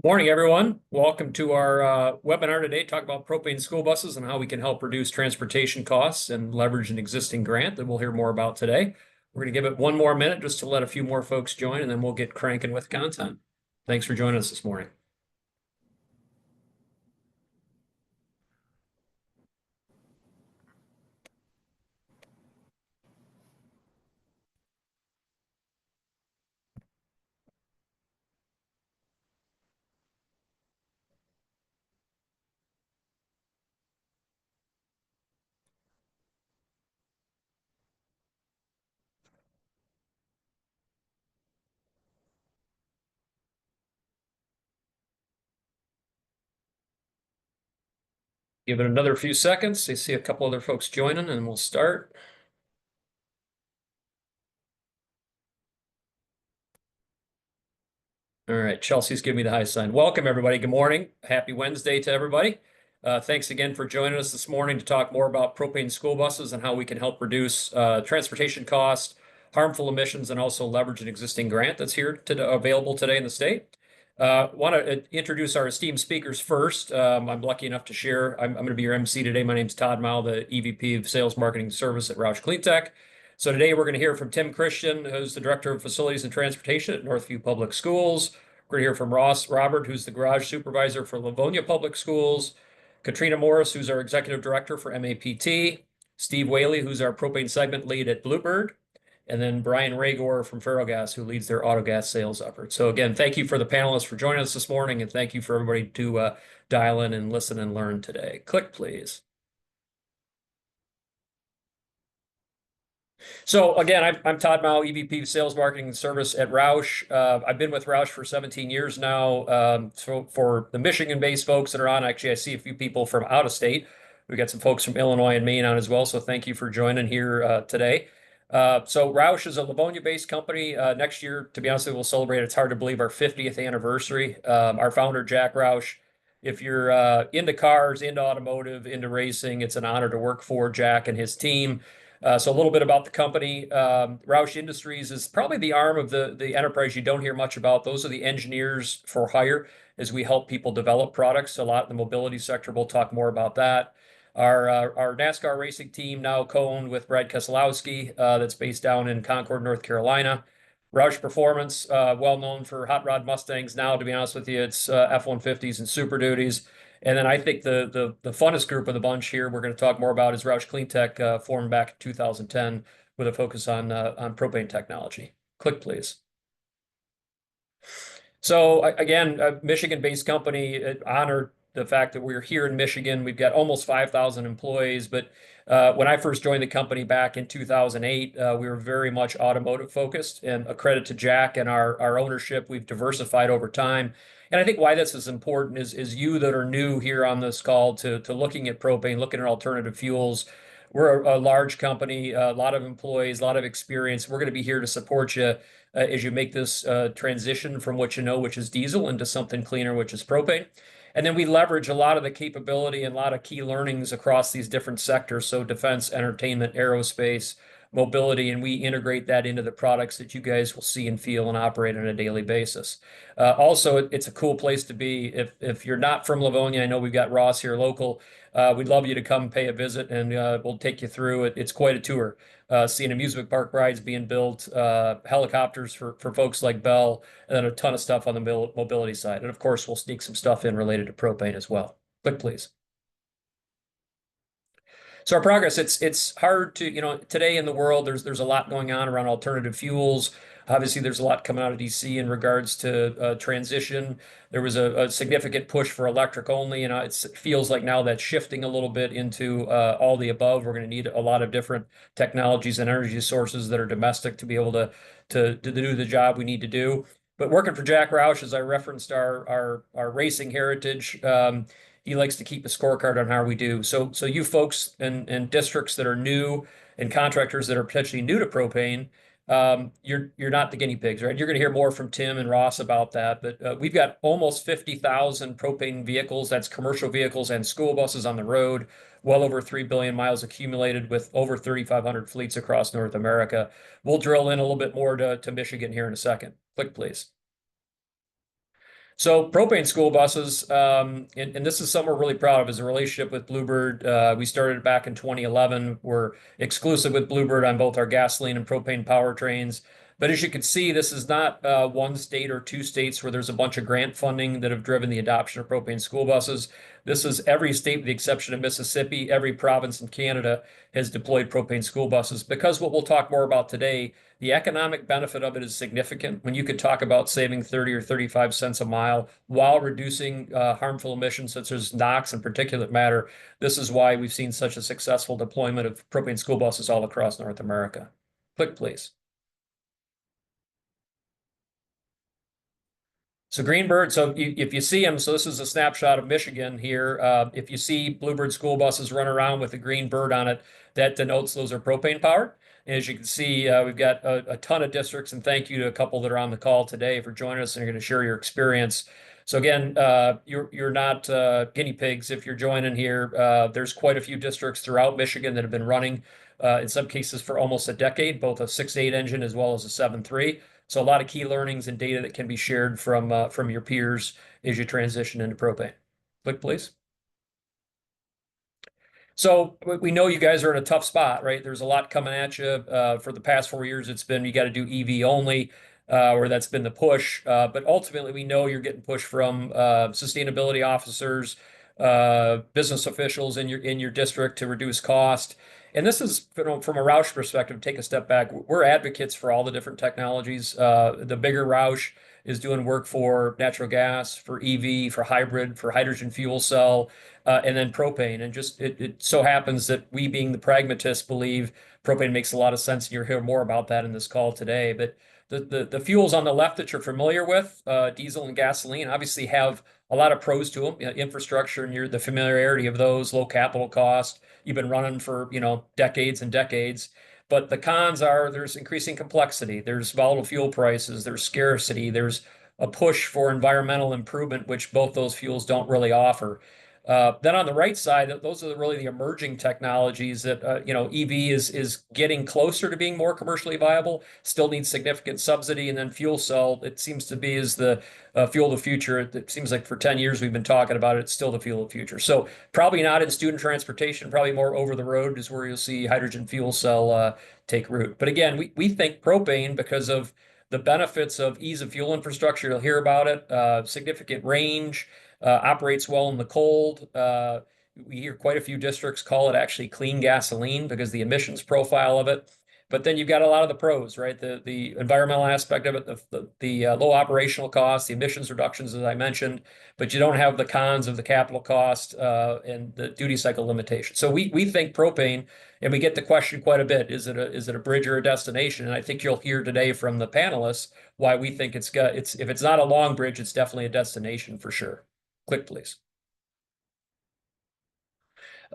Morning, everyone. Welcome to our webinar today. Talk about propane school buses and how we can help reduce transportation costs and leverage an existing grant that we'll hear more about today. We're going to give it one more minute just to let a few more folks join, and then we'll get cranking with content. Thanks for joining us this morning. Give it another few seconds. I see a couple other folks joining, and we'll start. All right, Chelsea's giving me the high sign. Welcome, everybody. Good morning. Happy Wednesday to everybody. Thanks again for joining us this morning to talk more about propane school buses and how we can help reduce transportation costs, harmful emissions, and also leverage an existing grant that's here available today in the state. Want to introduce our esteemed speakers first. I'm lucky enough to share. I'm going to be your MC today. My name's Todd Mile, the EVP of Sales Marketing Service at Roush Cleantech. So today we're going to hear from Tim Christian, who's the Director of Facilities and Transportation at Northview Public Schools. We're going to hear from Ross Robert, who's the Garage Supervisor for Livonia Public Schools. Katrina Morris, who's our Executive Director for MAPT. Steve Whaley, who's our Propane Segment Lead at Bluebird. And then Brian Ragor from Ferrogas, who leads their autogas sales effort. So again, thank you for the panelists for joining us this morning, and thank you for everybody to dial in and listen and learn today. Click, please. So again, I'm Todd Mao, EVP of Sales Marketing and Service at Roush. I've been with Roush for 17 years now. So for the Michigan-based folks that are on, actually, I see a few people from out of state. We've got some folks from Illinois and Maine on as well. So thank you for joining here today. So Roush is a Livonia-based company. Next year, to be honest with you, we'll celebrate, it's hard to believe, our 50th anniversary. Our founder, Jack Roush, if you're into cars, into automotive, into racing, it's an honor to work for Jack and his team. So a little bit about the company. Roush Industries is probably the arm of the enterprise you don't hear much about. Those are the engineers for hire as we help people develop products. A lot in the mobility sector. We'll talk more about that. Our NASCAR racing team, now co-owned with Brad Keselowski, that's based down in Concord, North Carolina. Roush Performance, well known for hot rod Mustangs. Now, to be honest with you, it's F-150s and Super Duties. And then I think the funnest group of the bunch here we're going to talk more about is Roush Cleantech, formed back in 2010 with a focus on propane technology. Click, please. So again, a Michigan-based company, honored the fact that we're here in Michigan. We've got almost 5,000 employees, but when I first joined the company back in 2008, we were very much automotive focused, and a credit to Jack and our ownership. We've diversified over time. And I think why this is important is you that are new here on this call to looking at propane, looking at alternative fuels. We're a large company, a lot of employees, a lot of experience. We're going to be here to support you as you make this transition from what you know, which is diesel, into something cleaner, which is propane. And then we leverage a lot of the capability and a lot of key learnings across these different sectors. So defense, entertainment, aerospace, mobility, and we integrate that into the products that you guys will see and feel and operate on a daily basis. Also, it's a cool place to be. If you're not from Livonia, I know we've got Ross here local. We'd love you to come pay a visit, and we'll take you through it. It's quite a tour. Seeing amusement park rides being built, helicopters for folks like Bell, and then a ton of stuff on the mobility side. And of course, we'll sneak some stuff in related to propane as well. Click, please. So our progress, it's hard to, today in the world, there's a lot going on around alternative fuels. Obviously, there's a lot coming out of DC in regards to transition. There was a significant push for electric only, and it feels like now that's shifting a little bit into all the above. We're going to need a lot of different technologies and energy sources that are domestic to be able to do the job we need to do. But working for Jack Roush, as I referenced our racing heritage, he likes to keep a scorecard on how we do. So you folks and districts that are new and contractors that are potentially new to propane, you're not the guinea pigs, right? You're going to hear more from Tim and Ross about that. But we've got almost 50,000 propane vehicles, that's commercial vehicles and school buses on the road, well over 3 billion miles accumulated with over 3,500 fleets across North America. We'll drill in a little bit more to Michigan here in a second. Click, please. So propane school buses, and this is something we're really proud of, is a relationship with Bluebird. We started back in 2011. We're exclusive with Bluebird on both our gasoline and propane powertrains. But as you can see, this is not one state or two states where there's a bunch of grant funding that have driven the adoption of propane school buses. This is every state with the exception of Mississippi. Every province in Canada has deployed propane school buses because what we'll talk more about today, the economic benefit of it is significant. When you could talk about saving 30 or 35 cents a mile while reducing harmful emissions such as NOx and particulate matter, this is why we've seen such a successful deployment of propane school buses all across North America. Click, please. So Greenbird, so if you see them, so this is a snapshot of Michigan here. If you see Bluebird school buses run around with a green bird on it, that denotes those are propane powered. And as you can see, we've got a ton of districts, and thank you to a couple that are on the call today for joining us and are going to share your experience. So again, you're not guinea pigs if you're joining here. There's quite a few districts throughout Michigan that have been running, in some cases for almost a decade, both a 6.8 engine as well as a 7.3. So a lot of key learnings and data that can be shared from your peers as you transition into propane. Click, please. So we know you guys are in a tough spot, right? There's a lot coming at you. For the past 4 years, it's been you got to do EV only, or that's been the push. But ultimately, we know you're getting pushed from sustainability officers, business officials in your district to reduce cost. And this is, from a Roush perspective, take a step back. We're advocates for all the different technologies. The bigger Roush is doing work for natural gas, for EV, for hybrid, for hydrogen fuel cell, and then propane. And just it so happens that we, being the pragmatists, believe propane makes a lot of sense. And you'll hear more about that in this call today. But the fuels on the left that you're familiar with, diesel and gasoline, obviously have a lot of pros to them. Infrastructure and the familiarity of those, low capital cost. You've been running for decades and decades. But the cons are there's increasing complexity, there's volatile fuel prices, there's scarcity, there's a push for environmental improvement, which both those fuels don't really offer. Then on the right side, those are really the emerging technologies that EV is getting closer to being more commercially viable. Still needs significant subsidy, and then fuel cell, it seems to be is the fuel of the future. It seems like for 10 years we've been talking about it. It's still the fuel of the future. So probably not in student transportation. Probably more over the road is where you'll see hydrogen fuel cell take root. But again, we think propane because of the benefits of ease of fuel infrastructure. You'll hear about it. Significant range. Operates well in the cold. We hear quite a few districts call it actually clean gasoline because the emissions profile of it. But then you've got a lot of the pros, right? The environmental aspect of it, the low operational costs, the emissions reductions, as I mentioned, but you don't have the cons of the capital cost and the duty cycle limitation. So we think propane, and we get the question quite a bit: is it a bridge or a destination? And I think you'll hear today from the panelists why we think it's if it's not a long bridge, it's definitely a destination for sure. Click, please.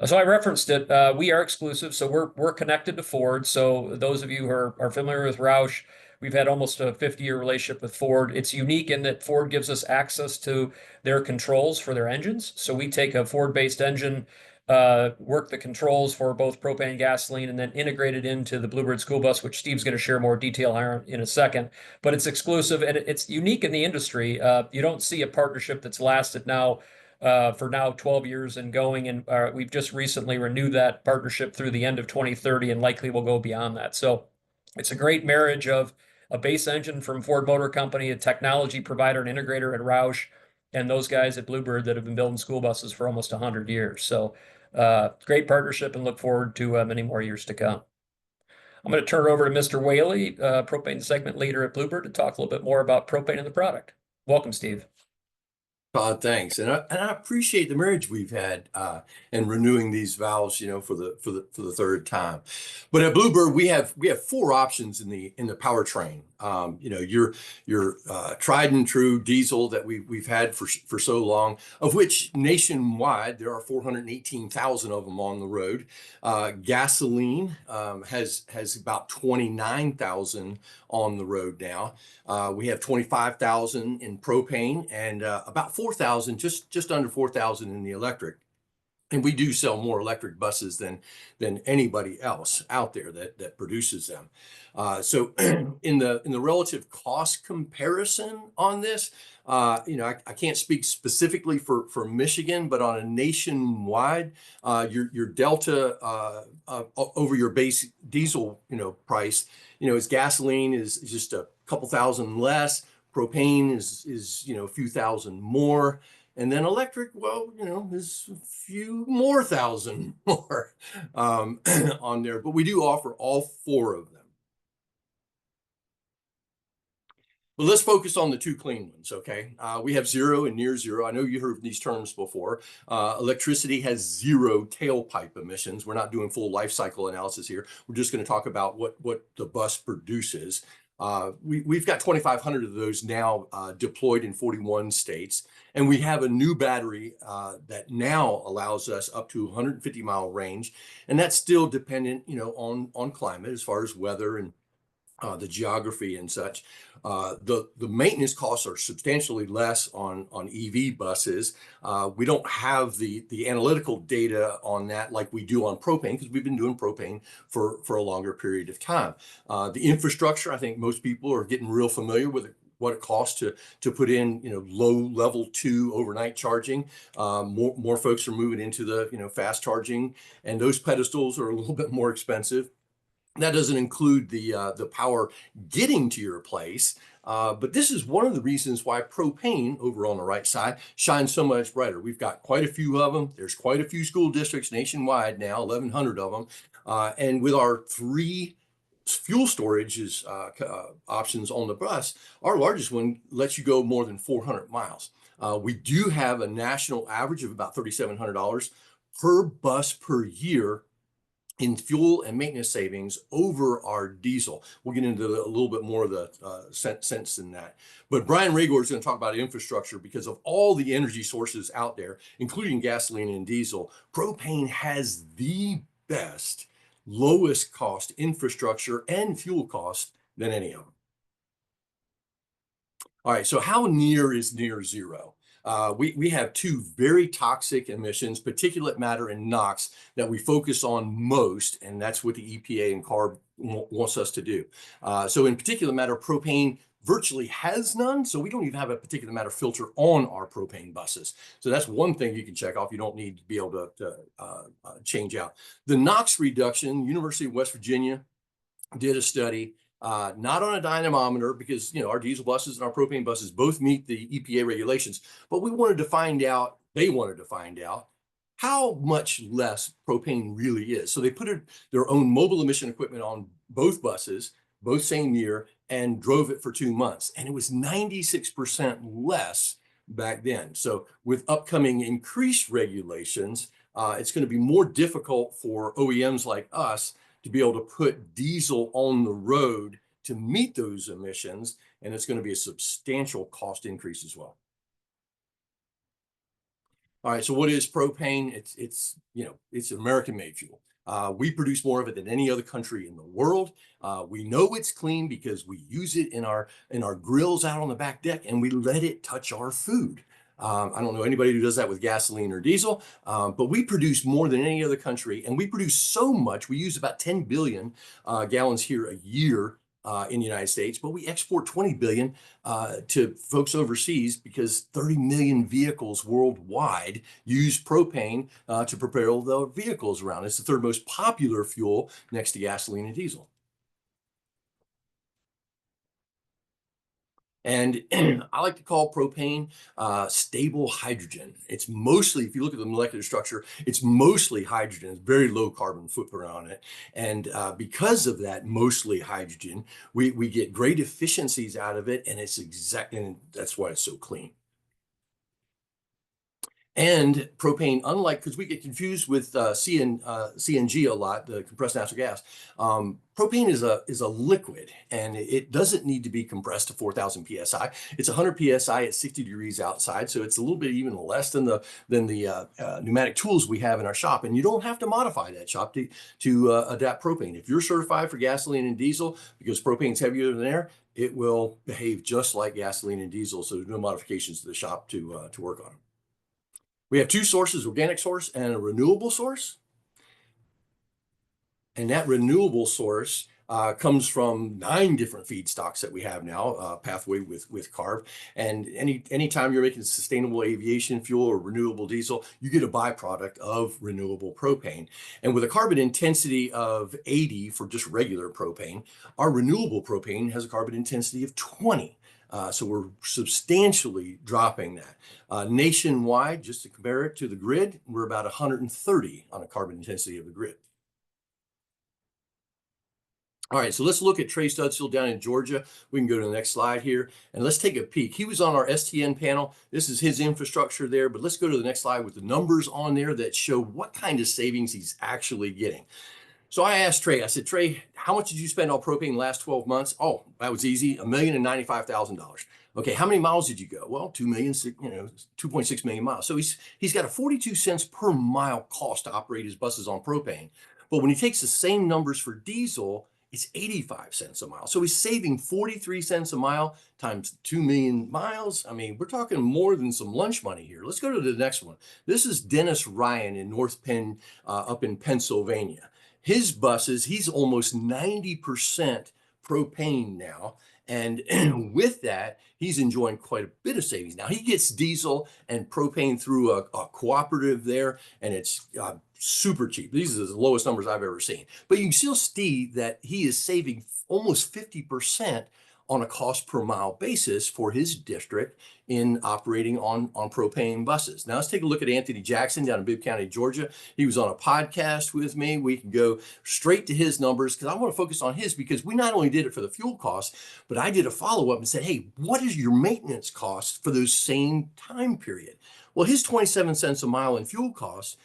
So I referenced it. We are exclusive, so we're connected to Ford. So those of you who are familiar with Roush, we've had almost a 50-year relationship with Ford. It's unique in that Ford gives us access to their controls for their engines. So we take a Ford-based engine, work the controls for both propane and gasoline, and then integrate it into the Bluebird school bus, which Steve's going to share more detail on in a second. But it's exclusive and it's unique in the industry. You don't see a partnership that's lasted now for now 12 years and going. And we've just recently renewed that partnership through the end of 2030 and likely will go beyond that. So it's a great marriage of a base engine from Ford Motor Company, a technology provider and integrator at Roush, and those guys at Bluebird that have been building school buses for almost 100 years. So great partnership and look forward to many more years to come. I'm going to turn it over to Mr. Whaley, propane segment leader at Bluebird, to talk a little bit more about propane and the product. Welcome, Steve. Todd, thanks, and I appreciate the marriage we've had and renewing these vows, for the third time. But at Bluebird, we have four options in the powertrain. Your tried and true diesel that we've had for so long, of which nationwide there are 418,000 of them on the road. Gasoline has about 29,000 on the road now. We have 25,000 in propane and about 4,000, just under 4,000 in the electric. And we do sell more electric buses than anybody else out there that produces them. So in the relative cost comparison on this, I can't speak specifically for Michigan, but on a nationwide, your delta over your base diesel price, is gasoline is just a couple thousand less. Propane is a few thousand more. And then electric, well, is a few more thousand more on there, but we do offer all four of them. But let's focus on the two clean ones, okay? We have zero and near zero. I know you heard these terms before. Electricity has zero tailpipe emissions. We're not doing full life cycle analysis here. We're just going to talk about what the bus produces. We've got 2,500 of those now deployed in 41 states. And we have a new battery that now allows us up to 150-mile range. And that's still dependent, on climate as far as weather and the geography and such. The maintenance costs are substantially less on EV buses. We don't have the analytical data on that like we do on propane, because we've been doing propane for a longer period of time. The infrastructure, I think most people are getting real familiar with what it costs to put in, low level 2 overnight charging. More folks are moving into the fast charging, and those pedestals are a little bit more expensive. That doesn't include the power getting to your place. But this is one of the reasons why propane over on the right side shines so much brighter. We've got quite a few of them. There's quite a few school districts nationwide now, 1,100 of them. And with our 3 fuel storage options on the bus, our largest one lets you go more than 400 miles. We do have a national average of about $3,700 per bus per year in fuel and maintenance savings over our diesel. We'll get into a little bit more of the sense in that. But Brian Ragor is going to talk about infrastructure because of all the energy sources out there, including gasoline and diesel. Propane has the best, lowest cost infrastructure and fuel cost than any of them. All right, so how near is near zero? We have 2 very toxic emissions, particulate matter and NOx, that we focus on most, and that's what the EPA and CARB wants us to do. So in particulate matter, propane virtually has none, so we don't even have a particulate matter filter on our propane buses. So that's one thing you can check off. You don't need to be able to change out. The NOx reduction, University of West Virginia did a study, not on a dynamometer, because our diesel buses and our propane buses both meet the EPA regulations, but they wanted to find out how much less propane really is. So they put their own mobile emission equipment on both buses, both same year, and drove it for 2 months. And it was 96% less back then. So with upcoming increased regulations, it's going to be more difficult for OEMs like us to be able to put diesel on the road to meet those emissions, and it's going to be a substantial cost increase as well. All right, so what is propane? It's American-made fuel. We produce more of it than any other country in the world. We know it's clean because we use it in our grills out on the back deck, and we let it touch our food. I don't know anybody who does that with gasoline or diesel, but we produce more than any other country, and we produce so much. We use about 10 billion gallons here a year in the United States, but we export 20 billion to folks overseas because 30 million vehicles worldwide use propane to propel their vehicles around. It's the 3rd most popular fuel next to gasoline and diesel. And I like to call propane stable hydrogen. It's mostly, if you look at the molecular structure, it's mostly hydrogen. It's very low carbon footprint on it. And because of that, mostly hydrogen, we get great efficiencies out of it, and and that's why it's so clean. And propane, unlike, because we get confused with CNG a lot, the compressed natural gas. Propane is a liquid, and it doesn't need to be compressed to 4,000 psi. It's 100 psi at 60 degrees outside, so it's a little bit even less than the pneumatic tools we have in our shop. And you don't have to modify that shop to adapt propane. If you're certified for gasoline and diesel, because propane's heavier than air, it will behave just like gasoline and diesel. So there's no modifications to the shop to work on them. We have two sources, organic source and a renewable source. And that renewable source comes from 9 different feedstocks that we have now, pathway with CARB. And anytime you're making sustainable aviation fuel or renewable diesel, you get a byproduct of renewable propane. And with a carbon intensity of 80 for just regular propane, our renewable propane has a carbon intensity of 20. So we're substantially dropping that. Nationwide, just to compare it to the grid, we're about 130 on a carbon intensity of the grid. All right, so let's look at Trey Studstill down in Georgia. We can go to the next slide here, and let's take a peek. He was on our STN panel. This is his infrastructure there, but let's go to the next slide with the numbers on there that show what kind of savings he's actually getting. So I asked Trey, I said, Trey, how much did you spend on propane in the last 12 months? Oh, that was easy, $1,095,000. Okay, how many miles did you go? Well, 2.6 million miles. So he's got a 42 cents per mile cost to operate his buses on propane. But when he takes the same numbers for diesel, it's 85 cents a mile. So he's saving 43 cents a mile times 2 million miles. I mean, we're talking more than some lunch money here. Let's go to the next one. This is Dennis Ryan in North Penn, up in Pennsylvania. His buses, he's almost 90% propane now. And with that, he's enjoying quite a bit of savings. Now, he gets diesel and propane through a cooperative there, and it's super cheap. These are the lowest numbers I've ever seen. But you can still see that he is saving almost 50% on a cost per mile basis for his district in operating on propane buses. Now let's take a look at Anthony Jackson down in Bibb County, Georgia. He was on a podcast with me. We can go straight to his numbers because I want to focus on his, because we not only did it for the fuel costs, but I did a follow-up and said, hey, what is your maintenance cost for those same time period? Well, his 27 cents a mile in fuel costs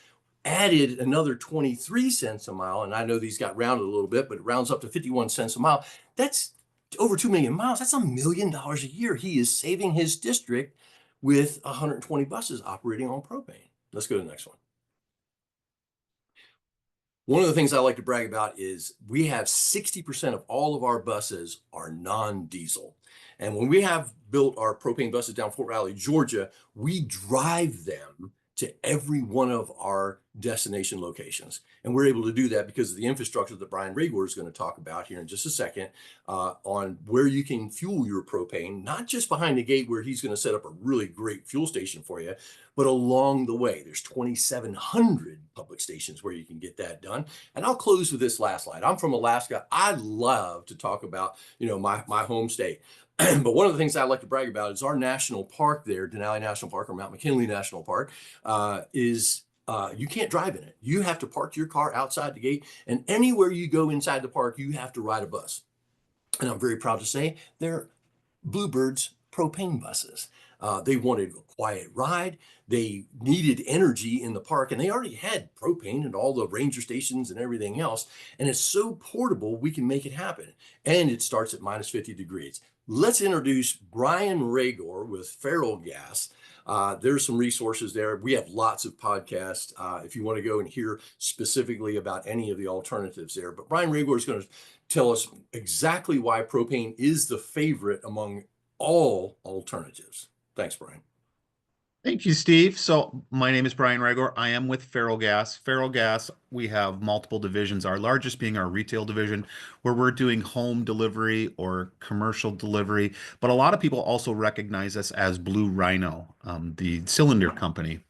added another 23 cents a mile. And I know these got rounded a little bit, but it rounds up to 51 cents a mile. That's over 2 million miles. That's $1 million a year. He is saving his district with 120 buses operating on propane. Let's go to the next one. One of the things I like to brag about is we have 60% of all of our buses are non-diesel. And when we have built our propane buses down Fort Valley, Georgia, we drive them to every one of our destination locations. And we're able to do that because of the infrastructure that Brian Raygor is going to talk about here in just a second, on where you can fuel your propane, not just behind the gate where he's going to set up a really great fuel station for you, but along the way. There's 2,700 public stations where you can get that done. And I'll close with this last slide. I'm from Alaska. I love to talk about, my home state. But one of the things I like to brag about is our national park there, Denali National Park or Mount McKinley National Park, you can't drive in it. You have to park your car outside the gate, and anywhere you go inside the park, you have to ride a bus. And I'm very proud to say they're Bluebird's propane buses. They wanted a quiet ride. They needed energy in the park, and they already had propane and all the ranger stations and everything else. And it's so portable, we can make it happen. And it starts at minus 50 degrees. Let's introduce Brian Raygor with Feral Gas. There's some resources there. We have lots of podcasts if you want to go and hear specifically about any of the alternatives there. But Brian Raygor is going to tell us exactly why propane is the favorite among all alternatives. Thanks, Brian. Thank you, Steve. So my name is Brian Raygor. I am with Feral Gas. Feral Gas, we have multiple divisions, our largest being our retail division, where we're doing home delivery or commercial delivery. But a lot of people also recognize us as Blue Rhino, the cylinder company.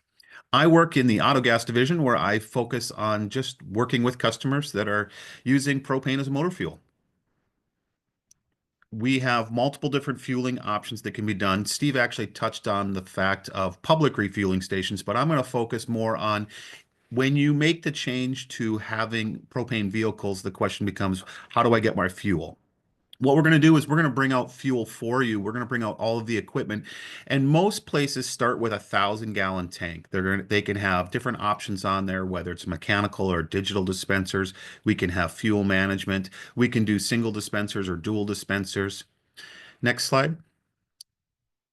I work in the auto gas division where I focus on just working with customers that are using propane as a motor fuel. We have multiple different fueling options that can be done. Steve actually touched on the fact of public refueling stations, but I'm going to focus more on when you make the change to having propane vehicles, the question becomes, how do I get my fuel? What we're going to do is we're going to bring out fuel for you. We're going to bring out all of the equipment. And most places start with 1,000-gallon tank. They can have different options on there, whether it's mechanical or digital dispensers. We can have fuel management. We can do single dispensers or dual dispensers. Next slide.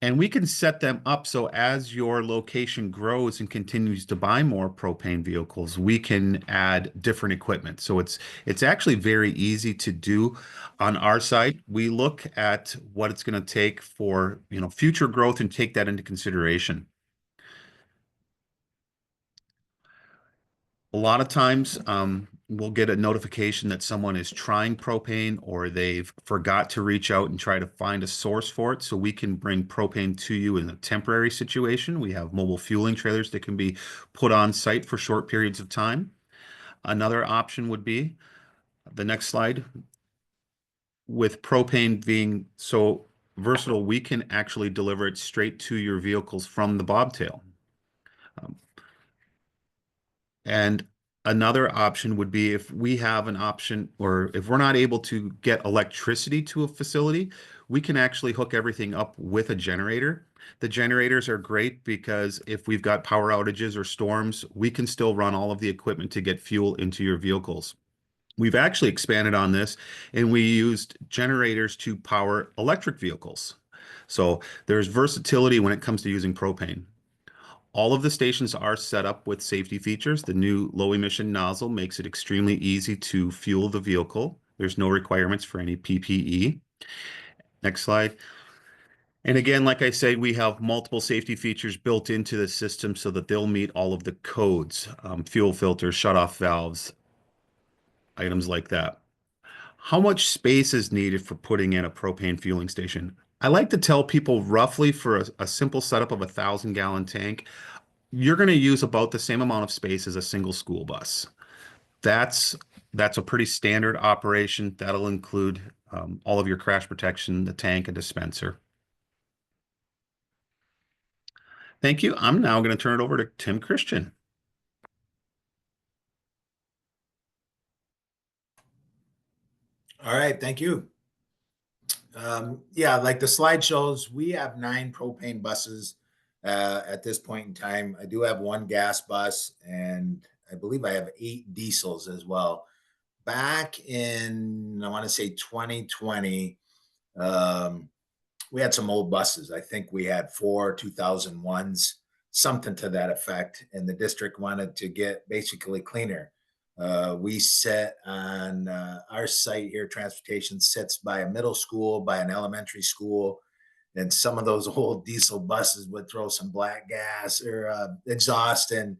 And we can set them up so as your location grows and continues to buy more propane vehicles, we can add different equipment. So it's actually very easy to do. On our site, we look at what it's going to take for, future growth and take that into consideration. A lot of times, we'll get a notification that someone is trying propane or they've forgot to reach out and try to find a source for it. So we can bring propane to you in a temporary situation. We have mobile fueling trailers that can be put on site for short periods of time. Another option would be the next slide. With propane being so versatile, we can actually deliver it straight to your vehicles from the bobtail. Um, And another option would be if we have an option or if we're not able to get electricity to a facility, we can actually hook everything up with a generator. The generators are great because if we've got power outages or storms, we can still run all of the equipment to get fuel into your vehicles. We've actually expanded on this and we used generators to power electric vehicles. So there's versatility when it comes to using propane. All of the stations are set up with safety features. The new low emission nozzle makes it extremely easy to fuel the vehicle. There's no requirements for any PPE. Next slide. And again, like I said, we have multiple safety features built into the system so that they'll meet all of the codes, fuel filters, shutoff valves, items like that. How much space is needed for putting in a propane fueling station? I like to tell people roughly for a simple setup of 1,000-gallon tank, you're going to use about the same amount of space as a single school bus. That's that's a pretty standard operation. That'll include all of your crash protection, the tank, and dispenser. Thank you. I'm now going to turn it over to Tim Christian. All right, thank you. Yeah, like the slide shows, we have 9 propane buses at this point in time. I do have 1 gas bus, and I believe I have 8 diesels as well. Back in, I want to say 2020, um, we had some old buses. I think we had 4 2001s, something to that effect. And the district wanted to get basically cleaner. We sit on our site here, transportation sits by a middle school, by an elementary school. And some of those old diesel buses would throw some black gas or exhaust, and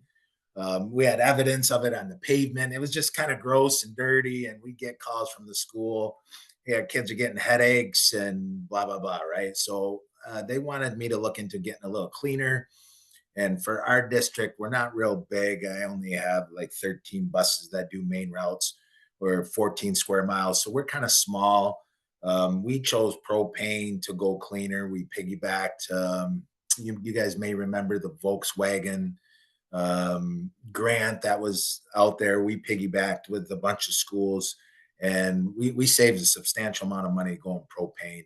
we had evidence of it on the pavement. It was just kind of gross and dirty, and we get calls from the school. Yeah, kids are getting headaches and blah blah blah. Right, so they wanted me to look into getting a little cleaner. And for our district, we're not real big. I only have like 13 buses that do main routes. We're 14 square miles, so we're kind of small. We chose propane to go cleaner. We piggybacked. You guys may remember the Volkswagen grant that was out there. We piggybacked with a bunch of schools, and we saved a substantial amount of money going propane.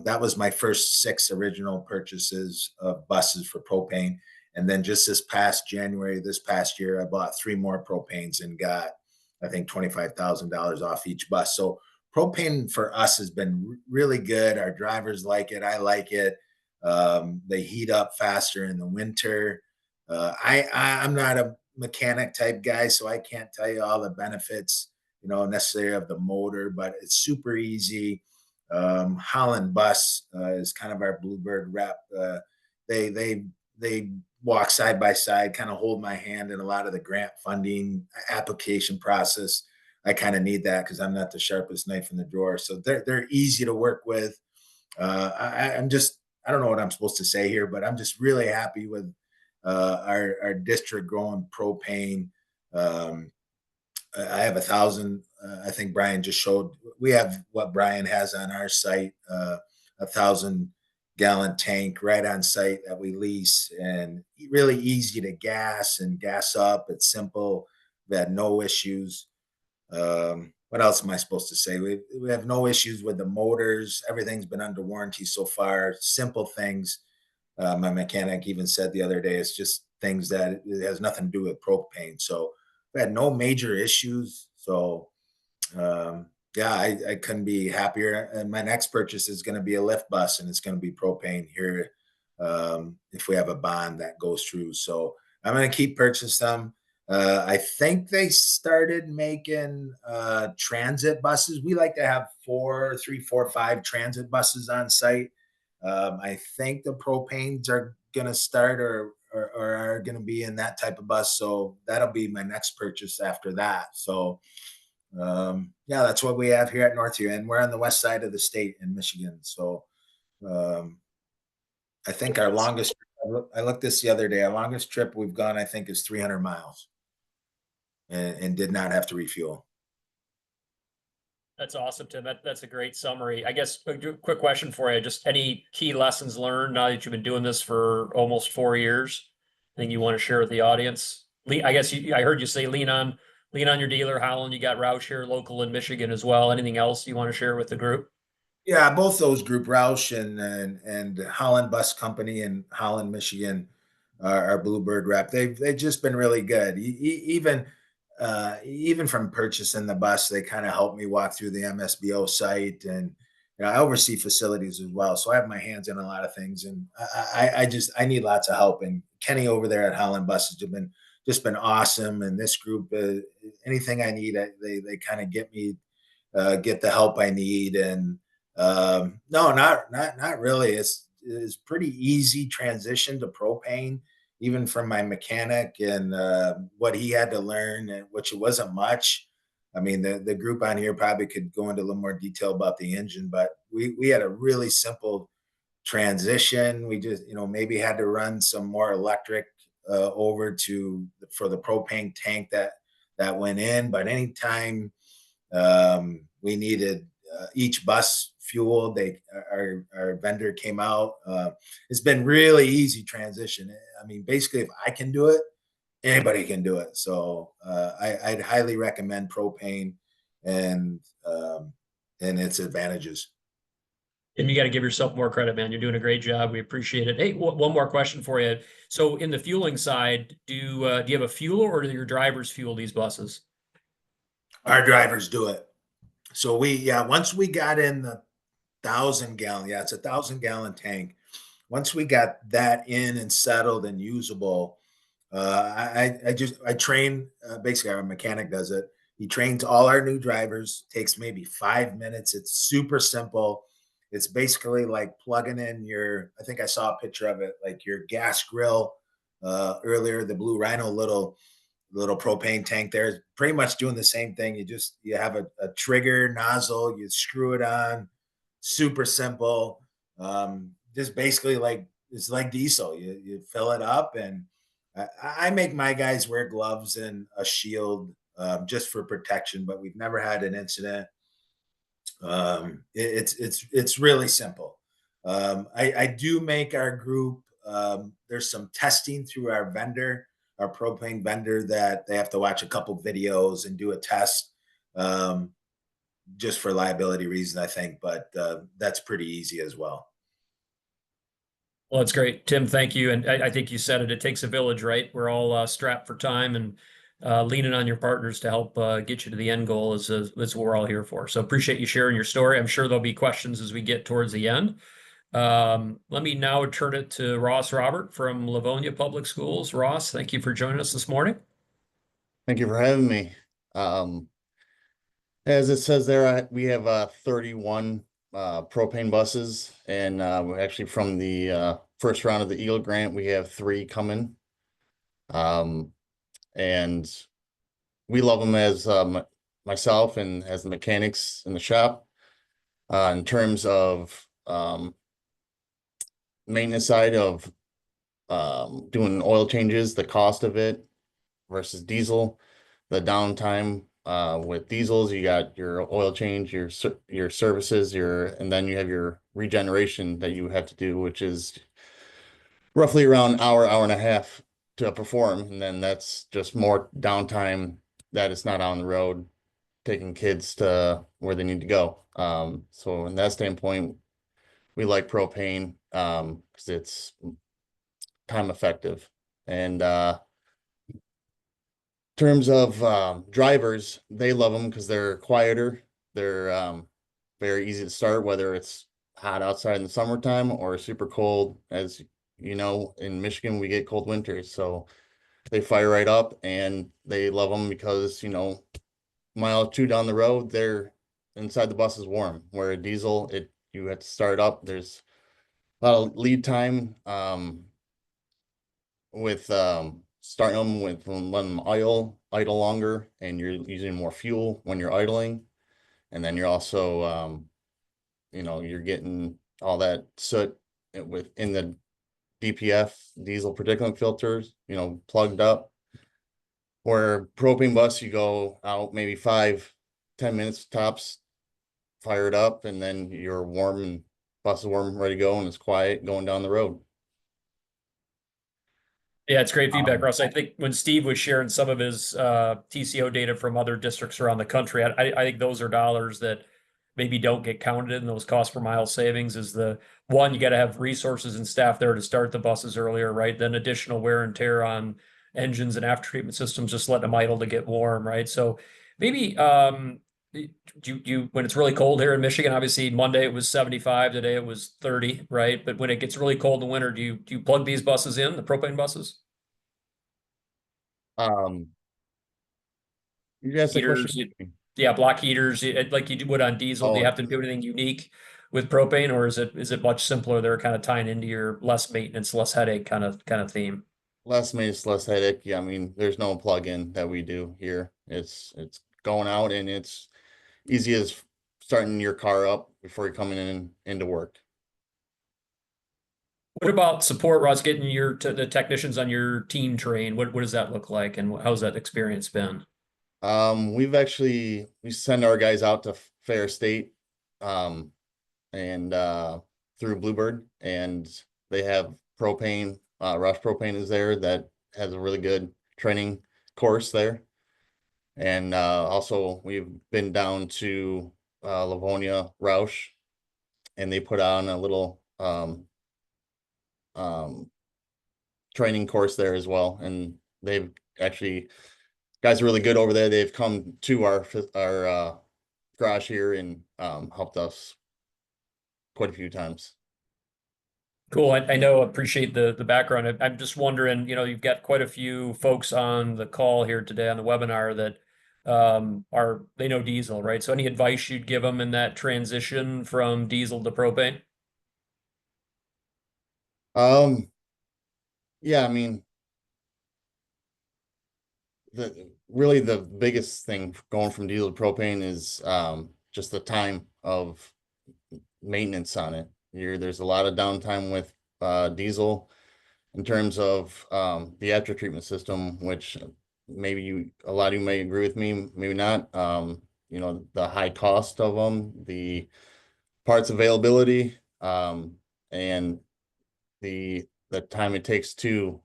That was my first 6 original purchases of buses for propane. And then just this past January, this past year, I bought 3 more propanes and got, I think, $25,000 off each bus. So propane for us has been really good. Our drivers like it. I like it. They heat up faster in the winter. I'm not a mechanic type guy, so I can't tell you all the benefits, necessarily of the motor, but it's super easy. Holland Bus is kind of our Bluebird rep. They walk side by side, kind of hold my hand in a lot of the grant funding application process. I kind of need that because I'm not the sharpest knife in the drawer. So they're easy to work with. I'm just, I don't know what I'm supposed to say here, but I'm just really happy with our district growing propane. I have 1,000. I think Brian just showed. We have what Brian has on our site, 1,000-gallon tank right on site that we lease, and really easy to gas and gas up. It's simple. We had no issues. What else am I supposed to say? We have no issues with the motors. Everything's been under warranty so far. Simple things. My mechanic even said the other day, it's just things that it has nothing to do with propane. So we had no major issues. So yeah, I couldn't be happier. And my next purchase is going to be a lift bus, and it's going to be propane here if we have a bond that goes through. So I'm going to keep purchasing them. I think they started making transit buses. We like to have 3, 4, 5 transit buses on site. I think the propanes are going to start, or are going to be in that type of bus. So that'll be my next purchase after that. So yeah, that's what we have here at Northview, and we're on the west side of the state in Michigan. So um, I think our longest, I looked this the other day, our longest trip we've gone, I think, is 300 miles and did not have to refuel. That's awesome, Tim. That's a great summary. I guess a quick question for you. Just any key lessons learned now that you've been doing this for almost 4 years? Anything you want to share with the audience? I guess I heard you say lean on your dealer, Holland. You got Roush here local in Michigan as well. Anything else you want to share with the group? Yeah, both those group, Roush and Holland Bus Company in Holland, Michigan, our Bluebird rep. They've just been really good. Even from purchasing the bus, they kind of helped me walk through the MSBO site, and I oversee facilities as well, so I have my hands in a lot of things, and I need lots of help. And Kenny over there at Holland Bus has been awesome, and this group, anything I need, they kind of get the help I need. And no, not really. It's pretty easy transition to propane, even from my mechanic and what he had to learn, which it wasn't much. I mean, the group on here probably could go into a little more detail about the engine, but we had a really simple transition. We just, maybe had to run some more electric over for the propane tank that went in. But anytime we needed each bus fuel, our vendor came out. It's been really easy transition. I mean, basically, if I can do it, anybody can do it. So I'd highly recommend propane and its advantages. And you got to give yourself more credit, man. You're doing a great job. We appreciate it. Hey, one more question for you. So, in the fueling side, do you have a fueler, or do your drivers fuel these buses? Our drivers do it. So once we got in the 1,000 gallon, it's 1,000 gallon tank. Once we got that in and settled and usable, I train, basically our mechanic does it. He trains all our new drivers, takes maybe 5 minutes. It's super simple. It's basically like plugging in I think I saw a picture of it, like your gas grill earlier, the Blue Rhino little propane tank there. Is pretty much doing the same thing. You have a trigger nozzle, you screw it on, super simple. Just basically it's like diesel. You fill it up, and I make my guys wear gloves and a shield just for protection, but we've never had an incident. It's really simple. I do make our group. There's some testing through our propane vendor, that they have to watch a couple videos and do a test, just for liability reasons, I think. But that's pretty easy as well. Well, that's great, Tim. Thank you. And I think you said it. It takes a village, right? We're all strapped for time, and leaning on your partners to help get you to the end goal is what we're all here for. So appreciate you sharing your story. I'm sure there'll be questions as we get towards the end. Let me now turn it to Ross Robert from Livonia Public Schools. Ross, thank you for joining us this morning. Thank you for having me. As it says there, we have 31 propane buses, and we're actually from the first round of the Eagle Grant, we have 3 coming. And we love them as myself and as the mechanics in the shop. In terms of maintenance side of doing oil changes, the cost of it versus diesel, the downtime with diesels, you got your oil change, your services, and then you have your regeneration that you have to do, which is roughly around an hour and a half to perform. And then that's just more downtime that it's not on the road taking kids to where they need to go. So in that standpoint, we like propane because it's time effective. And terms of drivers, they love them because they're quieter. They're very easy to start, whether it's hot outside in the summertime or super cold. As you know, in Michigan, we get cold winters, so they fire right up, and they love them because, mile or two down the road, they're inside the bus is warm. Where a diesel, you have to start up. There's a lot of lead time. with starting them with letting them idle longer, and you're using more fuel when you're idling, and then you're also you're getting all that soot within the DPF, diesel particulate filters, plugged up. Where propane bus, you go out maybe 5-10 minutes tops, fire it up, and then you're warm and bus is warm, ready to go, and it's quiet going down the road. Yeah, it's great feedback, Russ. I think when Steve was sharing some of his TCO data from other districts around the country, I think those are dollars that maybe don't get counted in those cost per mile savings. Is the one, you got to have resources and staff there to start the buses earlier, right? Then additional wear and tear on engines and after treatment systems, just letting them idle to get warm, right? So maybe you when it's really cold here in Michigan, obviously Monday it was 75, today it was 30, right? But when it gets really cold in the winter, do you plug these buses in, the propane buses? Um, you asked the question. Heaters, yeah, block heaters, like you would on diesel. Do you Oh, have to do anything unique with propane, or is it much simpler? They're kind of tying into your less maintenance, less headache kind of theme. less maintenance, less headache. Yeah, I mean, there's no plug-in that we do here. It's going out, and it's easy as starting your car up before you're coming in into work. What about support, Ross? Getting the technicians on your team trained. What does that look like, and how's that experience been? We send our guys out to Fair State, and through Bluebird, and they have propane. Rush Propane is there, that has a really good training course there. And also we've been down to Livonia Roush, and they put on a little um, training course there as well. And they've actually, guys are really good over there. They've come to our garage here and helped us quite a few times. Cool. I know, appreciate the background. I'm just wondering, you've got quite a few folks on the call here today on the webinar that they know diesel, right? So any advice you'd give them in that transition from diesel to propane? Yeah, I mean, the biggest thing going from diesel to propane is just the time of maintenance on it. There's a lot of downtime with diesel in terms of the after treatment system, which maybe a lot of you may agree with me, maybe not. The high cost of them, the parts availability, and the time it takes to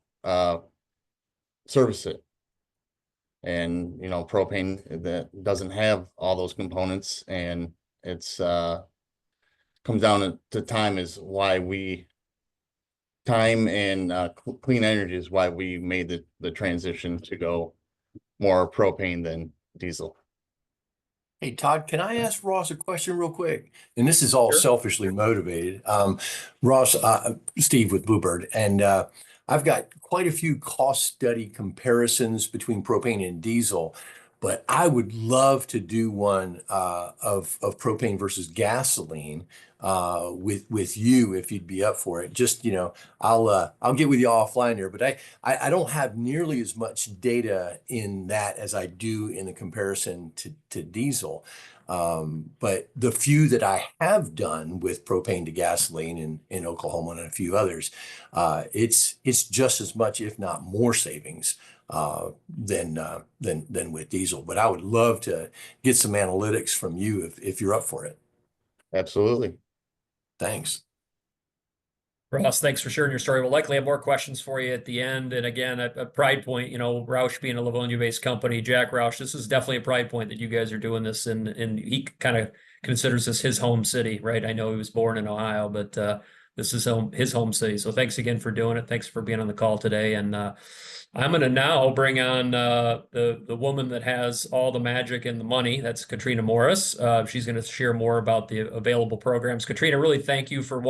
service it. And propane that doesn't have all those components, and it's comes down to time is why time and clean energy is why we made the transition to go more propane than diesel. Hey, Todd, can I ask Ross a question real quick? And this is all Sure. selfishly motivated. Ross, Steve with Bluebird, and I've got quite a few cost study comparisons between propane and diesel, but I would love to do one of propane versus gasoline with you if you'd be up for it. Just, I'll get with you offline here, but I don't have nearly as much data in that as I do in the comparison to diesel. But the few that I have done with propane to gasoline in Oklahoma and a few others, it's just as much, if not more, savings than with diesel. But I would love to get some analytics from you if you're up for it. Absolutely. Thanks. Ross, thanks for sharing your story. We'll likely have more questions for you at the end. And again, a pride point, Roush being a Livonia-based company, Jack Roush, this is definitely a pride point that you guys are doing this, and he kind of considers this his home city, right? I know he was born in Ohio, but this is his home city. So thanks again for doing it. Thanks for being on the call today. And I'm going to now bring on the woman that has all the magic and the money. That's Katrina Morris. She's going to share more about the available programs. Katrina, really thank you for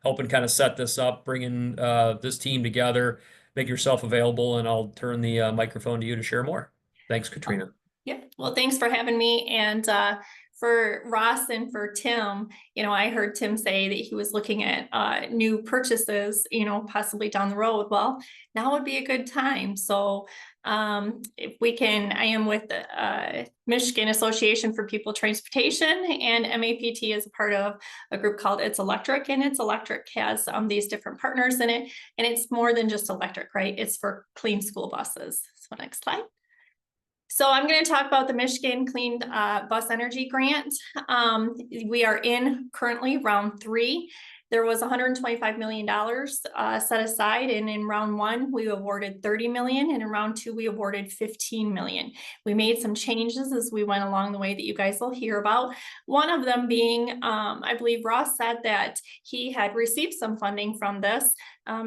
helping kind of set this up, bringing this team together. Make yourself available, and I'll turn the microphone to you to share more. Thanks, Katrina. Yep. Well, thanks for having me. And for Ross and for Tim, you know, I heard Tim say that he was looking at new purchases, you know, possibly down the road. Well, now would be a good time. So if we can, I am with the Michigan Association for People Transportation, and MAPT is a part of a group called It's Electric, and It's Electric has these different partners in it, and it's more than just electric, right? It's for clean school buses. So next slide. So I'm going to talk about the Michigan Clean Bus Energy Grant. We are in currently round 3. There was $125 million set aside, and in round 1 we awarded $30 million, and in round 2 we awarded $15 million. We made some changes as we went along the way that you guys will hear about. One of them being, I believe Ross said that he had received some funding from this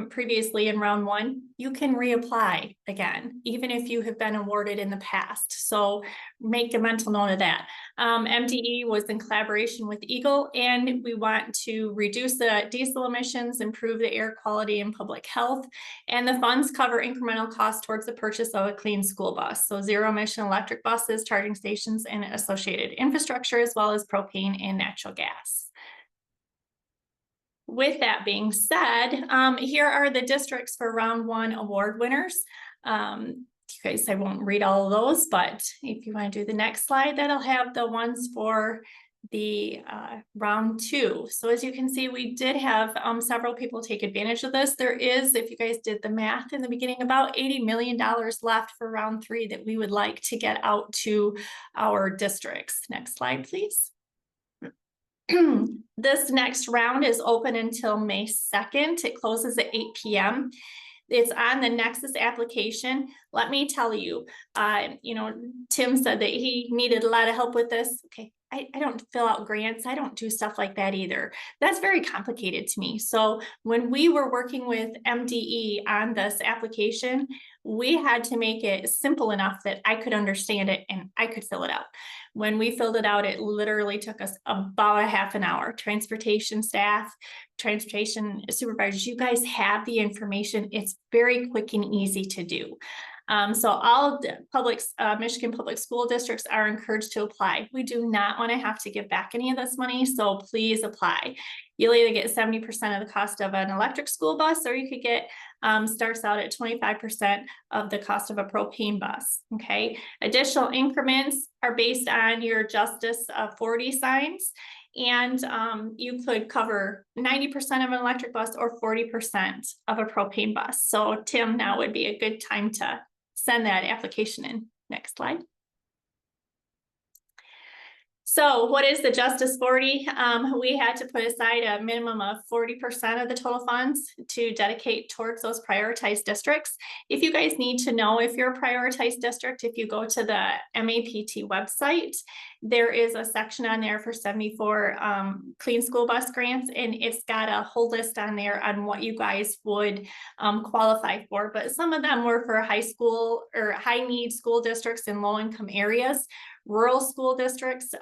previously in round 1. You can reapply again, even if you have been awarded in the past. So make a mental note of that. MDE was in collaboration with Eagle, and we want to reduce the diesel emissions, improve the air quality and public health, and the funds cover incremental costs towards the purchase of a clean school bus. So zero emission electric buses, charging stations, and associated infrastructure, as well as propane and natural gas. With that being said, here are the districts for round 1 award winners. You guys, I won't read all of those, but if you want to do the next slide, that'll have the ones for the round 2. So as you can see, we did have several people take advantage of this. There is, if you guys did the math in the beginning, about $80 million left for round 3 that we would like to get out to our districts. Next slide, please. This next round is open until May 2nd. It closes at 8 p.m. It's on the Nexus application. Let me tell you, you know, Tim said that he needed a lot of help with this. Okay, I don't fill out grants. I don't do stuff like that either. That's very complicated to me. So when we were working with MDE on this application, we had to make it simple enough that I could understand it and I could fill it out. When we filled it out, it literally took us about a half an hour. Transportation staff, transportation supervisors, you guys have the information. It's very quick and easy to do. So all Michigan public school districts are encouraged to apply. We do not want to have to give back any of this money, so please apply. You'll either get 70% of the cost of an electric school bus, or you could get, starts out at 25% of the cost of a propane bus, okay? Additional increments are based on your Justice 40 signs, and you could cover 90% of an electric bus or 40% of a propane bus. So Tim, now would be a good time to send that application in. Next slide. So what is the Justice 40? We had to put aside a minimum of 40% of the total funds to dedicate towards those prioritized districts. If you guys need to know if you're a prioritized district, if you go to the MAPT website, there is a section on there for 74 clean school bus grants, and it's got a whole list on there on what you guys would qualify for. But some of them were for high school or high need school districts in low income areas, rural school districts,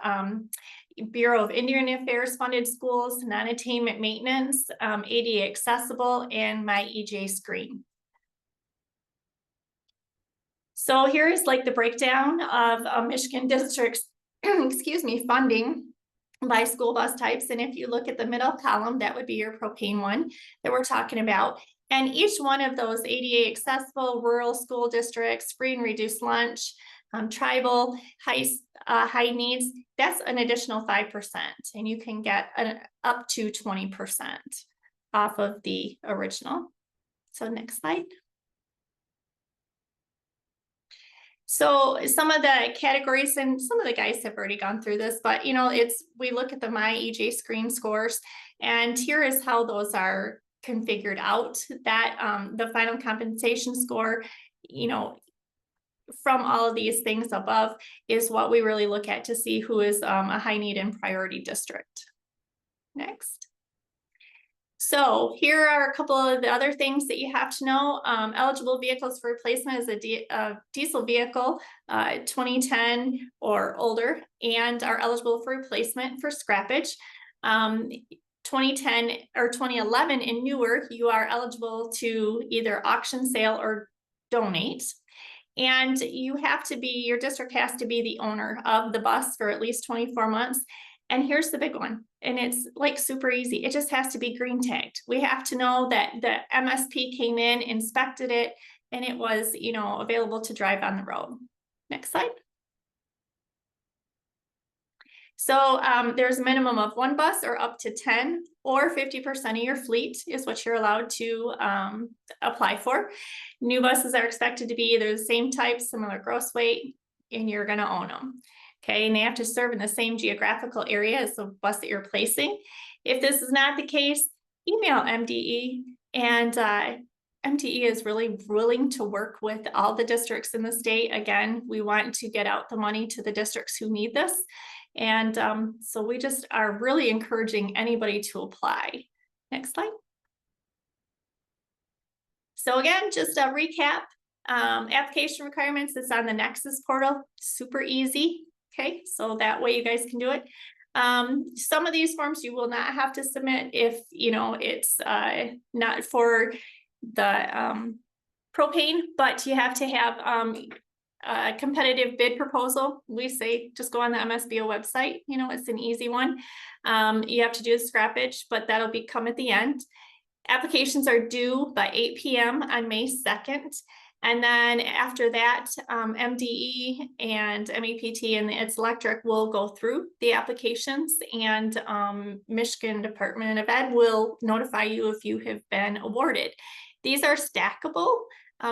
Bureau of Indian Affairs funded schools, non-attainment maintenance, ADA accessible, and my EJ screen. So here is like the breakdown of Michigan districts, excuse me, funding by school bus types. And if you look at the middle column, that would be your propane one that we're talking about. And each one of those ADA accessible, rural school districts, free and reduced lunch, tribal, high needs, that's an additional 5%, and you can get up to 20% off of the original. So next slide. So some of the categories, and some of the guys have already gone through this, but you know, we look at the My EJ screen scores, and here is how those are configured out. That the final compensation score, you know, from all of these things above is what we really look at to see who is a high need and priority district. Next. So here are a couple of the other things that you have to know. Eligible vehicles for replacement is a diesel vehicle, 2010 or older, and are eligible for replacement for scrappage. 2010 or 2011 and newer, you are eligible to either auction, sale, or donate. And your district has to be the owner of the bus for at least 24 months. And here's the big one, and it's like super easy. It just has to be green tagged. We have to know that the MSP came in, inspected it, and it was, available to drive on the road. Next slide. So there's a minimum of 1 bus or up to 10, or 50% of your fleet is what you're allowed to apply for. New buses are expected to be either the same type, similar gross weight, and you're going to own them. Okay, and they have to serve in the same geographical area as the bus that you're placing. If this is not the case, email MDE, and MDE is really willing to work with all the districts in the state. Again, we want to get out the money to the districts who need this. And so we just are really encouraging anybody to apply. Next slide. So again, just a recap, application requirements, it's on the Nexus portal, super easy. Okay, so that way you guys can do it. Some of these forms you will not have to submit if, it's not for the propane, but you have to have a competitive bid proposal. We say just go on the MSBO website, it's an easy one. You have to do a scrappage, but that'll come at the end. Applications are due by 8 p.m. on May 2nd. And then after that, MDE and MEPT and It's Electric will go through the applications, and Michigan Department of Ed will notify you if you have been awarded. These are stackable.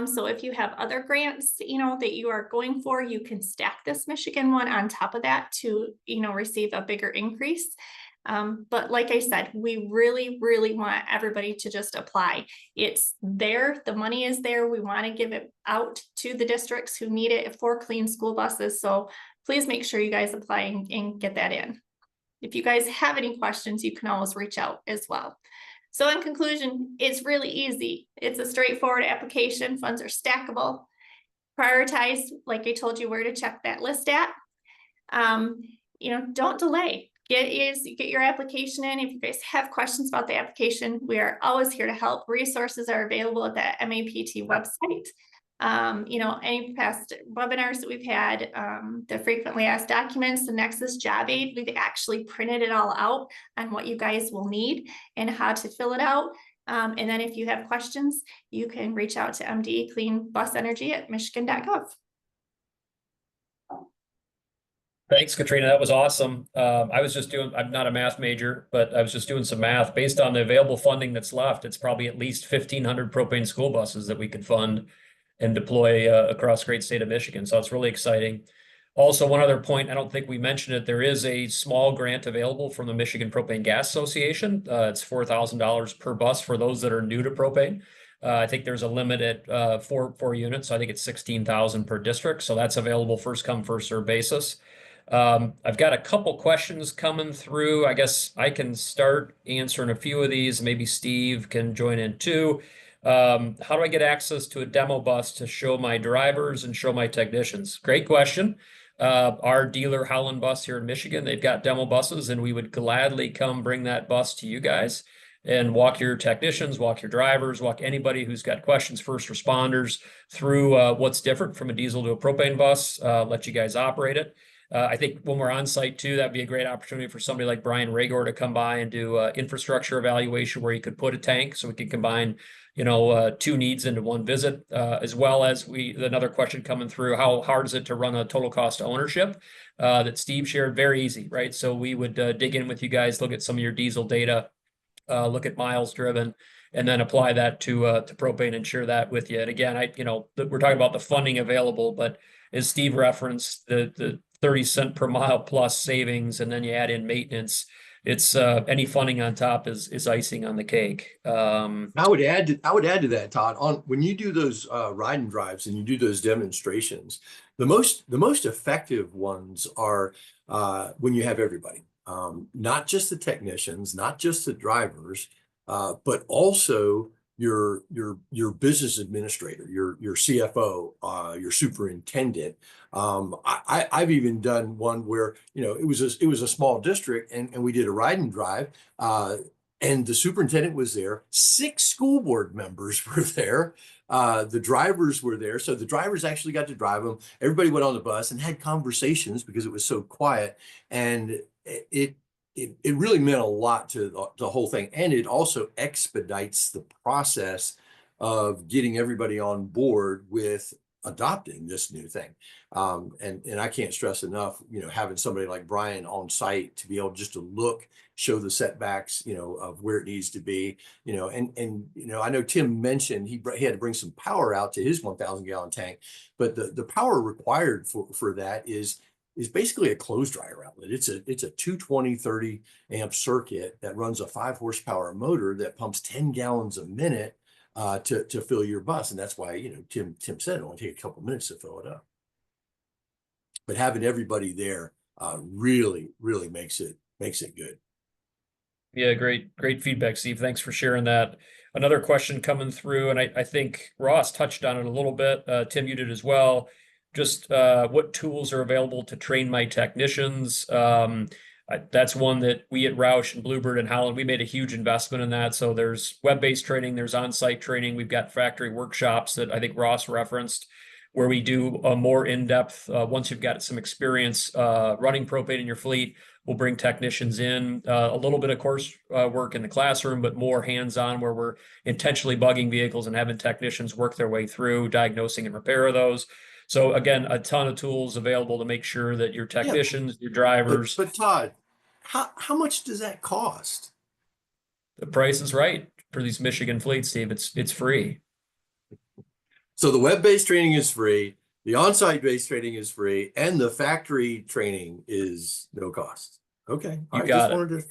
So if you have other grants, that you are going for, you can stack this Michigan one on top of that to, receive a bigger increase. But like I said, we really, really want everybody to just apply. It's there. The money is there. We want to give it out to the districts who need it for clean school buses. So please make sure you guys apply and get that in. If you guys have any questions, you can always reach out as well. So in conclusion, it's really easy. It's a straightforward application. Funds are stackable. Prioritize, like I told you, where to check that list at. Don't delay. Get your application in. If you guys have questions about the application, we are always here to help. Resources are available at the MAPT website. Any past webinars that we've had, the frequently asked documents, the Nexus job aid, we've actually printed it all out on what you guys will need and how to fill it out. And then if you have questions, you can reach out to MDE Clean Bus Energy at michigan.gov. Thanks, Katrina. That was awesome. I'm not a math major, but I was just doing some math. Based on the available funding that's left, it's probably at least 1,500 propane school buses that we could fund and deploy across the great state of Michigan. So it's really exciting. Also, one other point, I don't think we mentioned it, there is a small grant available from the Michigan Propane Gas Association. It's $4,000 per bus for those that are new to propane. I think there's a limit at four units. So I think it's 16,000 per district. So that's available first come, first serve basis. I've got a couple questions coming through. I guess I can start answering a few of these. Maybe Steve can join in too. How do I get access to a demo bus to show my drivers and show my technicians? Great question. Our dealer Howland Bus here in Michigan, they've got demo buses, and we would gladly come bring that bus to you guys and walk your technicians, walk your drivers, walk anybody who's got questions, first responders, through what's different from a diesel to a propane bus, let you guys operate it. I think when we're on site too, that'd be a great opportunity for somebody like Brian Ragor to come by and do infrastructure evaluation where he could put a tank, so we could combine, two needs into one visit, as well as another question coming through, how hard is it to run a total cost of ownership that Steve shared? Very easy, right? So we would dig in with you guys, look at some of your diesel data, look at miles driven, and then apply that to propane and share that with you. And again, we're talking about the funding available, but as Steve referenced, the 30 cent per mile plus savings, and then you add in maintenance. It's any funding on top is icing on the cake. I would add to that, Todd, when you do those ride and drives and you do those demonstrations, the most effective ones are when you have everybody, not just the technicians, not just the drivers, but also your business administrator, your CFO, your superintendent. I've even done one where it was a small district, and we did a ride and drive. and the superintendent was there. 6 school board members were there. The drivers were there. So the drivers actually got to drive them. Everybody went on the bus and had conversations because it was so quiet. And it really meant a lot to the whole thing. And it also expedites the process of getting everybody on board with adopting this new thing. And I can't stress enough, having somebody like Brian on site to be able just to look, show the setbacks, of where it needs to be, and I know Tim mentioned he had to bring some power out to his 1,000 gallon tank, but the power required for that is basically a clothes dryer outlet. It's a 220 30 amp circuit that runs a 5 horsepower motor that pumps 10 gallons a minute to fill your bus. And that's why, Tim said it only take a couple minutes to fill it up. But having everybody there really makes it good. Yeah, great feedback, Steve. Thanks for sharing that. Another question coming through, and I think Ross touched on it a little bit. Tim, you did as well. Just what tools are available to train my technicians? That's one that we at Roush and Bluebird and Holland, we made a huge investment in that. So there's web-based training, there's on-site training. We've got factory workshops that I think Ross referenced, where we do a more in-depth, once you've got some experience running propane in your fleet, we'll bring technicians in, a little bit of course work in the classroom, but more hands-on where we're intentionally bugging vehicles and having technicians work their way through diagnosing and repair of those. So again, a ton of tools available to make sure that your technicians, your drivers. But Todd, how much does that cost? The price is right for these Michigan fleets, Steve. It's free. So the web-based training is free, the on-site based training is free, and the factory training is no cost. Okay. You got it.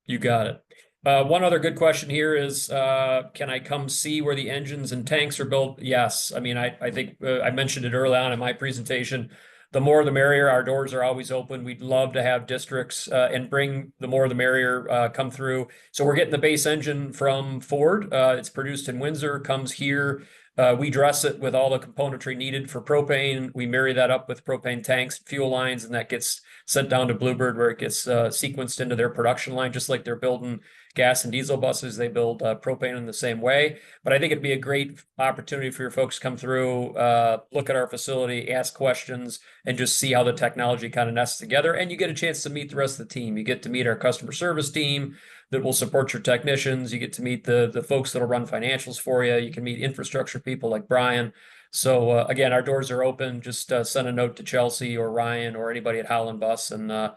You got it. One other good question here is, can I come see where the engines and tanks are built? Yes. I mean, I think I mentioned it early on in my presentation. The more the merrier. Our doors are always open. We'd love to have districts and bring the more the merrier come through. So we're getting the base engine from Ford. It's produced in Windsor, comes here. We dress it with all the componentry needed for propane. We marry that up with propane tanks, fuel lines, and that gets sent down to Bluebird where it gets sequenced into their production line, just like they're building gas and diesel buses. They build propane in the same way. But I think it'd be a great opportunity for your folks to come through, look at our facility, ask questions, and just see how the technology kind of nests together. And you get a chance to meet the rest of the team. You get to meet our customer service team that will support your technicians. You get to meet the folks that'll run financials for you. You can meet infrastructure people like Brian. So again, our doors are open. Just send a note to Chelsea or Ryan or anybody at Holland Bus, and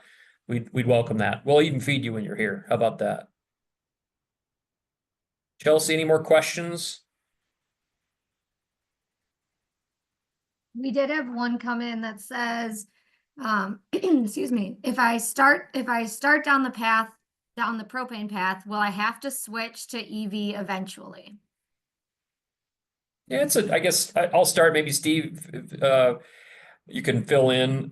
we'd welcome that. We'll even feed you when you're here. How about that? Chelsea, any more questions? We did have one come in that says, excuse me, if I start down the propane path, will I have to switch to EV eventually? Yeah, I guess I'll start. Maybe Steve, you can fill in.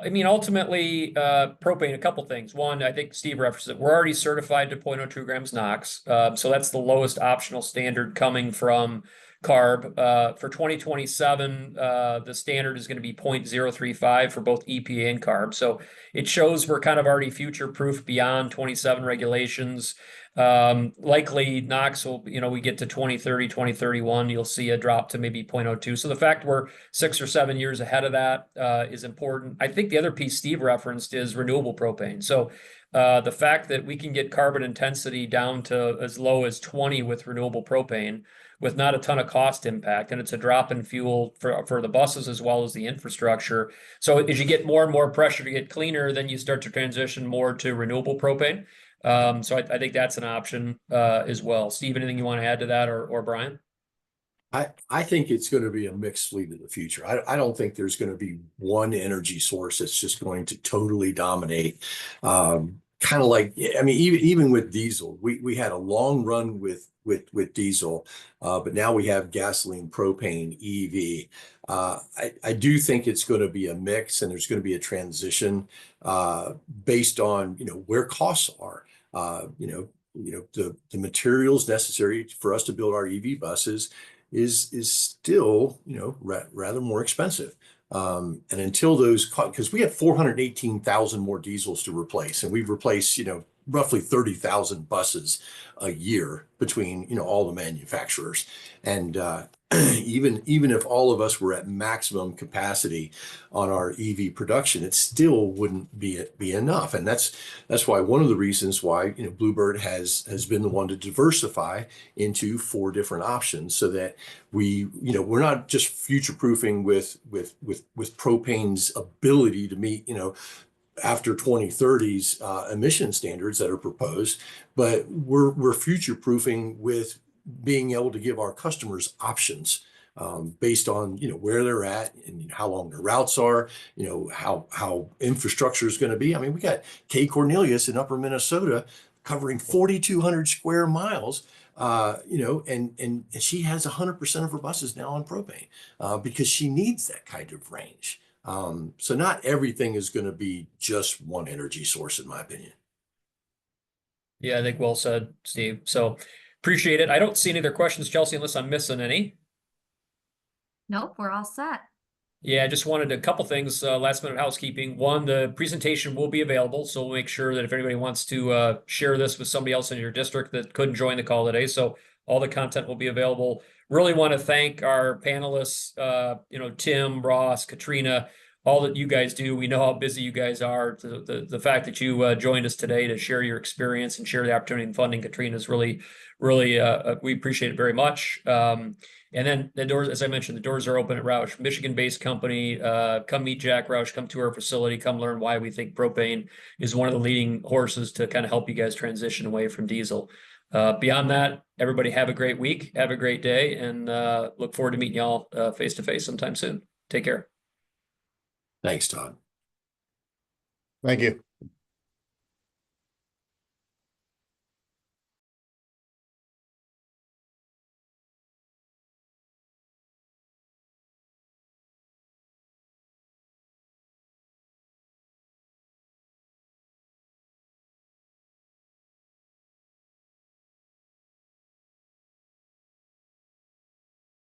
I mean, ultimately, propane, a couple things. One, I think Steve referenced it. We're already certified to 0.02 grams NOx. So that's the lowest optional standard coming from CARB. For 2027, the standard is going to be 0.035 for both EPA and CARB. So it shows we're kind of already future-proof beyond 27 regulations. Likely NOx will, we get to 2030, 2031, you'll see a drop to maybe 0.02. So the fact we're 6 or 7 years ahead of that is important. I think the other piece Steve referenced is renewable propane. So the fact that we can get carbon intensity down to as low as 20 with renewable propane with not a ton of cost impact, and it's a drop in fuel for the buses as well as the infrastructure. So as you get more and more pressure to get cleaner, then you start to transition more to renewable propane. So I think that's an option as well. Steve, anything you want to add to that, or Brian? I think it's going to be a mixed fleet of the future. I don't think there's going to be one energy source that's just going to totally dominate. Kind of like, I mean, even with diesel, we had a long run with diesel, but now we have gasoline, propane, EV. I do think it's going to be a mix, and there's going to be a transition based on where costs are. The materials necessary for us to build our EV buses is still rather more expensive. And until those, because we have 418,000 more diesels to replace, and we've replaced roughly 30,000 buses a year between, all the manufacturers. And even if all of us were at maximum capacity on our EV production, it still wouldn't be enough. And that's why one of the reasons why, Bluebird has been the one to diversify into 4 different options, so that we're not just future proofing with propane's ability to meet, after 2030's emission standards that are proposed, but we're future proofing with being able to give our customers options based on where they're at and how long their routes are, how infrastructure is going to be. I mean, we got K Cornelius in Upper Minnesota covering 4,200 square miles. And she has 100% of her buses now on propane because she needs that kind of range. So not everything is going to be just one energy source, in my opinion. Yeah, I think well said, Steve. So appreciate it. I don't see any other questions, Chelsea, unless I'm missing any. Nope, we're all set. Yeah, I just wanted a couple things, last minute housekeeping. One, the presentation will be available, so we'll make sure that if anybody wants to share this with somebody else in your district that couldn't join the call today, so all the content will be available. Really want to thank our panelists, Tim, Ross, Katrina, all that you guys do. We know how busy you guys are. The fact that you joined us today to share your experience and share the opportunity and funding, Katrina, is really, we appreciate it very much. And then the doors, as I mentioned, the doors are open at Roush, Michigan-based company. Come meet Jack Roush, come to our facility, come learn why we think propane is one of the leading horses to kind of help you guys transition away from diesel. Beyond that, everybody have a great week, have a great day, and look forward to meeting y'all face to face sometime soon. Take care. Thanks, Todd. Thank you.